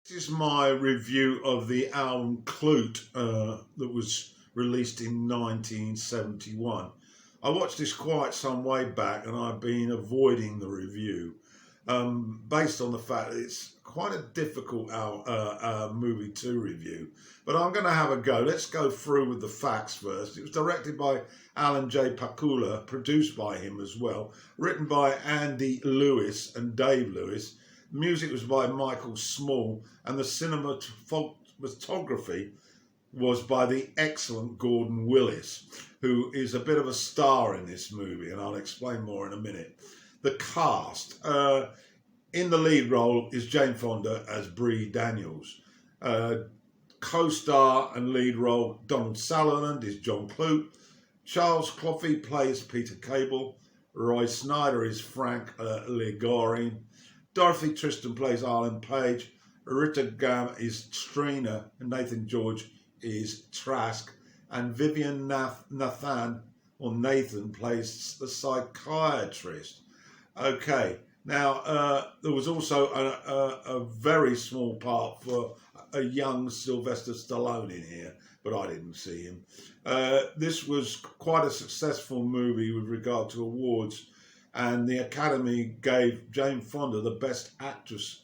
This is my review of the album Klute that was released in 1971. I watched this quite some way back and I've been avoiding the review based on the fact that it's quite a difficult movie to review. But I'm going to have a go. Let's go through with the facts first. It was directed by Alan J. Pakula, produced by him as well, written by Andy Lewis and Dave Lewis. Music was by Michael Small, and the cinematography was by the excellent Gordon Willis, who is a bit of a star in this movie, and I'll explain more in a minute. The cast. In the lead role is Jane Fonda as Bree Daniels. Co-star and lead role Donald Sutherland is John Klute. Charles Coffey plays Peter Cable. Roy Snyder is Frank Ligorine. Dorothy Tristan plays Arlen Page, Rita Gam is Trina, and Nathan George is Trask, and Vivian Nathan plays the psychiatrist. Okay, now there was also a very small part for a young Sylvester Stallone in here, but I didn't see him. This was quite a successful movie with regard to awards, and the Academy gave Jane Fonda the Best Actress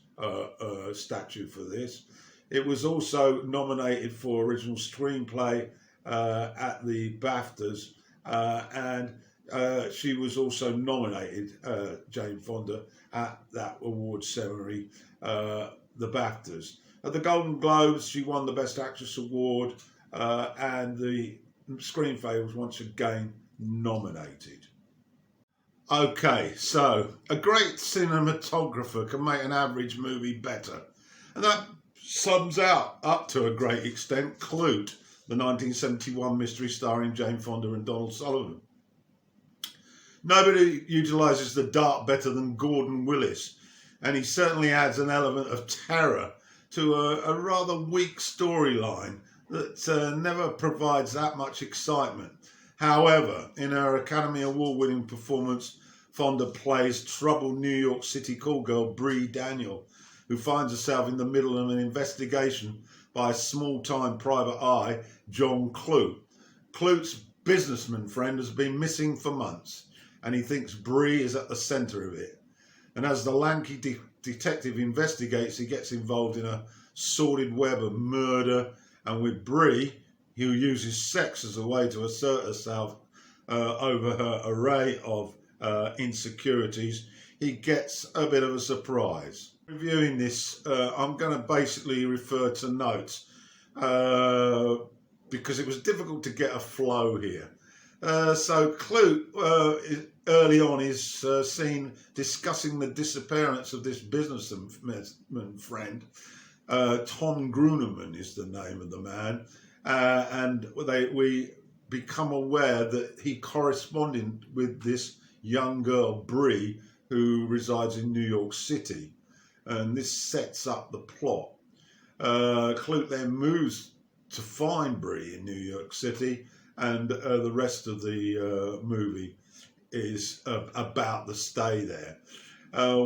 statue for this. It was also nominated for Original Screenplay at the BAFTAs, and she was also nominated, Jane Fonda, at that award ceremony, the BAFTAs. At the Golden Globes, she won the Best Actress award, and the screenplay was once again nominated. Okay, so a great cinematographer can make an average movie better. And that sums up to a great extent, Klute, the 1971 mystery starring Jane Fonda and Donald Sutherland. Nobody utilises the dark better than Gordon Willis, and he certainly adds an element of terror to a rather weak storyline that never provides that much excitement. However, in her Academy Award-winning performance, Fonda plays troubled New York City call girl Bree Daniel, who finds herself in the middle of an investigation by a small-time private eye, John Klute. Klute's businessman friend has been missing for months, and he thinks Bree is at the centre of it. And as the lanky detective investigates, he gets involved in a sordid web of murder, and with Bree, who uses sex as a way to assert herself over her array of insecurities, he gets a bit of a surprise. Reviewing this, I'm going to basically refer to notes because it was difficult to get a flow here. So Klute early on is seen discussing the disappearance of this businessman friend. Tom Gruneman is the name of the man. And we become aware that he corresponded with this young girl, Bree, who resides in New York City. And this sets up the plot. Klute then moves to find Bree in New York City, and the rest of the movie is about the stay there.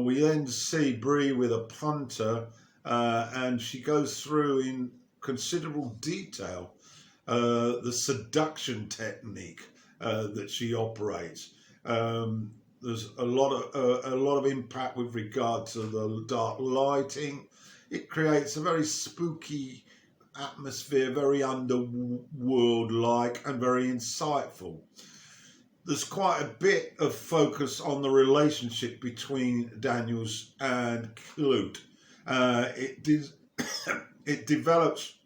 We then see Bree with a punter, and she goes through in considerable detail the seduction technique that she operates. There's a lot of impact with regard to the dark lighting. It creates a very spooky atmosphere, very underworld-like and very insightful. There's quite a bit of focus on the relationship between Daniels and Klute. It develops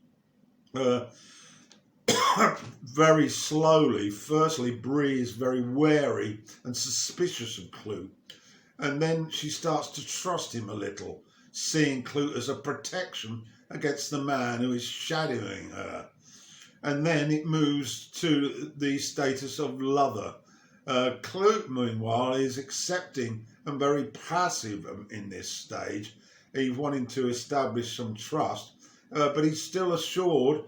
very slowly. Firstly, Bree is very wary and suspicious of Klute, and then she starts to trust him a little, seeing Klute as a protection against the man who is shadowing her. And then it moves to the status of lover. Klute, meanwhile, is accepting and very passive in this stage. He's wanting to establish some trust, but he's still assured,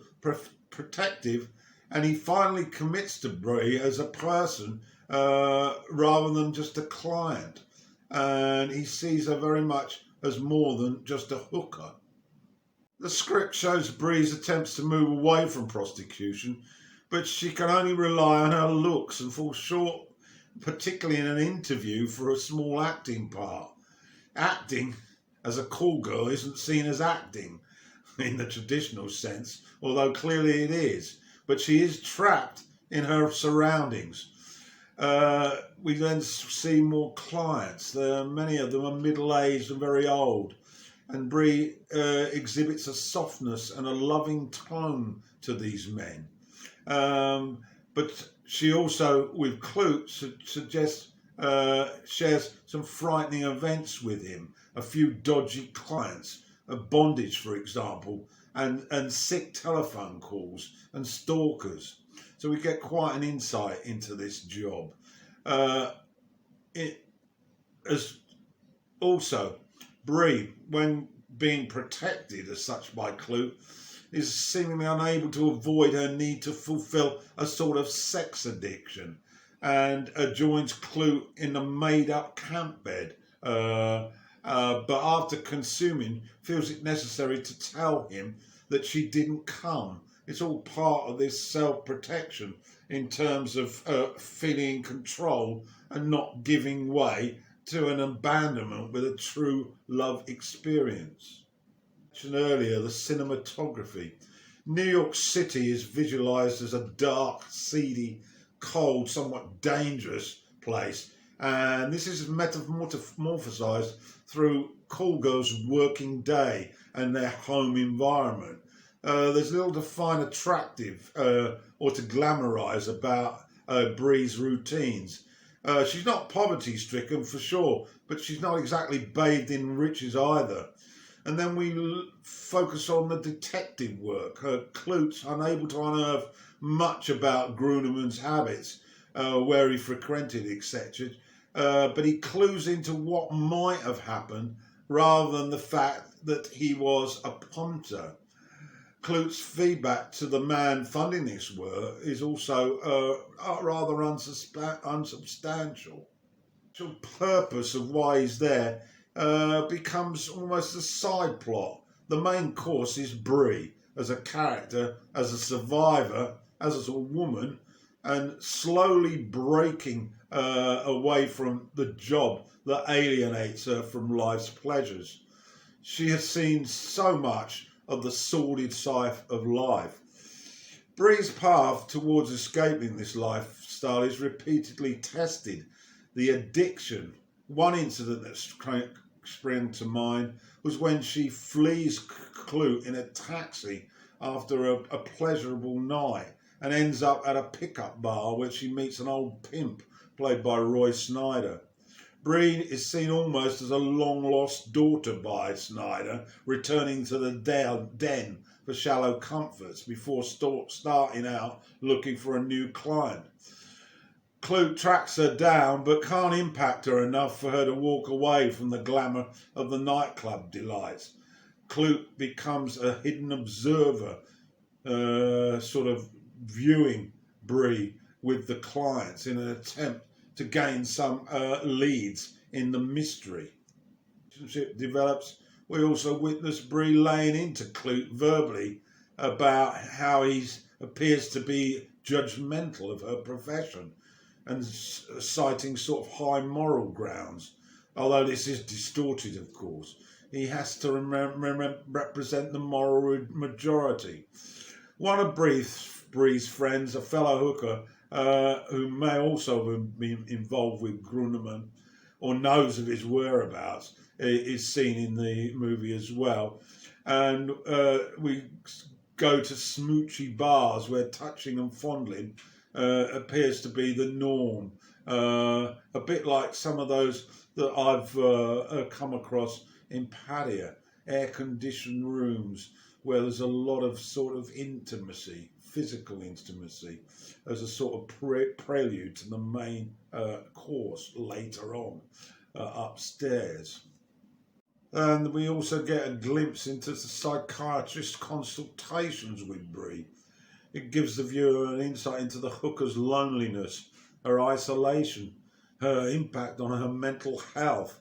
protective, and he finally commits to Bree as a person rather than just a client. And he sees her very much as more than just a hooker. The script shows Bree's attempts to move away from prostitution, but she can only rely on her looks and falls short, particularly in an interview for a small acting part. Acting as a call girl isn't seen as acting in the traditional sense, although clearly it is, but she is trapped in her surroundings. We then see more clients. Many of them are middle-aged and very old, and Bree exhibits a softness and a loving tone to these men. But she also, with Klute, shares some frightening events with him, a few dodgy clients, bondage, for example, and sick telephone calls and stalkers. So we get quite an insight into this job. Bree, when being protected as such by Klute, is seemingly unable to avoid her need to fulfill a sort of sex addiction, and joins Klute in a made-up camp bed. But after consuming, feels it necessary to tell him that she didn't come. It's all part of this self-protection in terms of feeling in control and not giving way to an abandonment with a true love experience. I mentioned earlier the cinematography. New York City is visualised as a dark, seedy, cold, somewhat dangerous place, and this is metamorphosized through call girls' working day and their home environment. There's little to find attractive or to glamorise about Bree's routines. She's not poverty-stricken for sure, but she's not exactly bathed in riches either. And then we focus on the detective work. Klute's unable to unearth much about Gruneman's habits, where he frequented, etc. But he clues into what might have happened rather than the fact that he was a punter. Klute's feedback to the man funding this work is also rather unsubstantial. The purpose of why he's there becomes almost a side plot. The main course is Bree as a character, as a survivor, as a woman, and slowly breaking away from the job that alienates her from life's pleasures. She has seen so much of the sordid side of life. Bree's path towards escaping this lifestyle is repeatedly tested. The addiction. One incident that sprang to mind was when she flees Klute in a taxi after a pleasurable night and ends up at a pickup bar where she meets an old pimp played by Roy Snyder. Bree is seen almost as a long-lost daughter by Snyder, returning to the den for shallow comforts before starting out looking for a new client. Klute tracks her down but can't impact her enough for her to walk away from the glamour of the nightclub delights. Klute becomes a hidden observer, sort of viewing Bree with the clients in an attempt to gain some leads in the mystery. Relationship develops. We also witness Bree laying into Klute verbally about how he appears to be judgmental of her profession and citing sort of high moral grounds. Although this is distorted, of course. He has to represent the moral majority. One of Bree's friends, a fellow hooker, who may also have been involved with Gruneman or knows of his whereabouts, is seen in the movie as well. And we go to smoochy bars where touching and fondling appears to be the norm. A bit like some of those that I've come across in Padua, air-conditioned rooms where there's a lot of sort of intimacy, physical intimacy, as a sort of prelude to the main course later on upstairs. And we also get a glimpse into the psychiatrist consultations with Bree. It gives the viewer an insight into the hooker's loneliness, her isolation, her impact on her mental health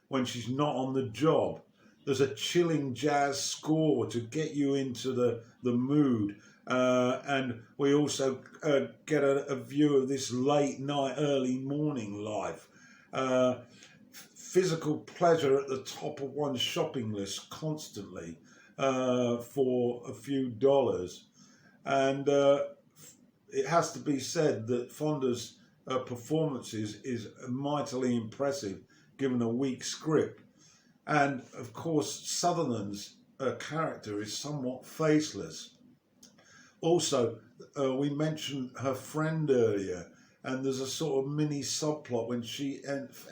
when she's not on the job. There's a chilling jazz score to get you into the mood. And we also get a view of this late night, early morning life. Physical pleasure at the top of one's shopping list constantly for a few dollars. And it has to be said that Fonda's performances is mightily impressive given a weak script. And of course, Sutherland's character is somewhat faceless. Also, we mentioned her friend earlier, and there's a sort of mini subplot when she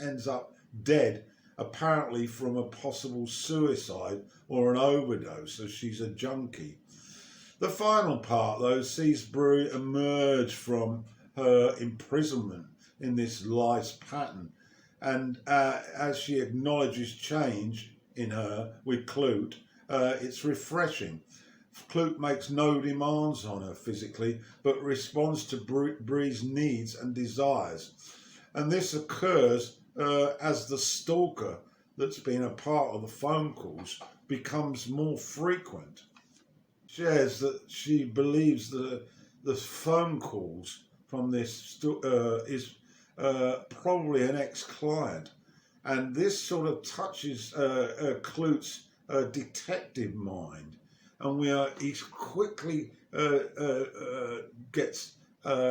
ends up dead, apparently from a possible suicide or an overdose, as she's a junkie. The final part, though, sees Brie emerge from her imprisonment in this life's pattern, and as she acknowledges change in her with Klute, it's refreshing. Klute makes no demands on her physically, but responds to Brie's needs and desires. And this occurs as the stalker that's been a part of the phone calls becomes more frequent. Shares that she believes that the phone calls from this is probably an ex-client, and this sort of touches Klute's detective mind, and he quickly gets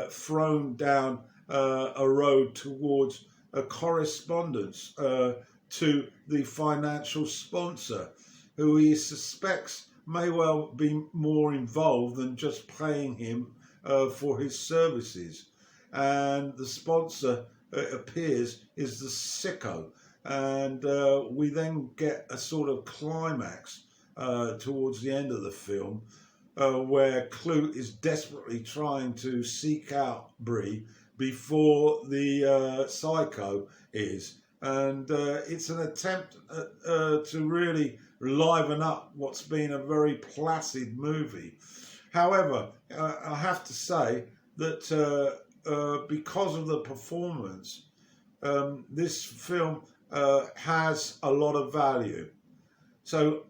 thrown down a road towards a correspondence to the financial sponsor, who he suspects may well be more involved than just paying him for his services. And the sponsor, it appears, is the sicko. And we then get a sort of climax towards the end of the film where Klute is desperately trying to seek out Brie before the psycho is. And it's an attempt to really liven up what's been a very placid movie. However, I have to say that because of the performance, this film has a lot of value. So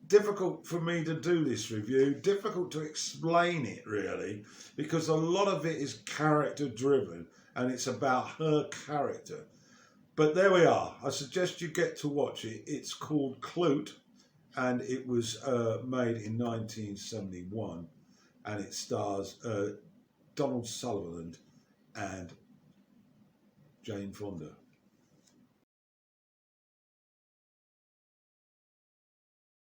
difficult for me to do this review, difficult to explain it really, because a lot of it is character driven and it's about her character. But there we are. I suggest you get to watch it. It's called Klute, and it was made in 1971, and it stars Donald Sutherland and Jane Fonda.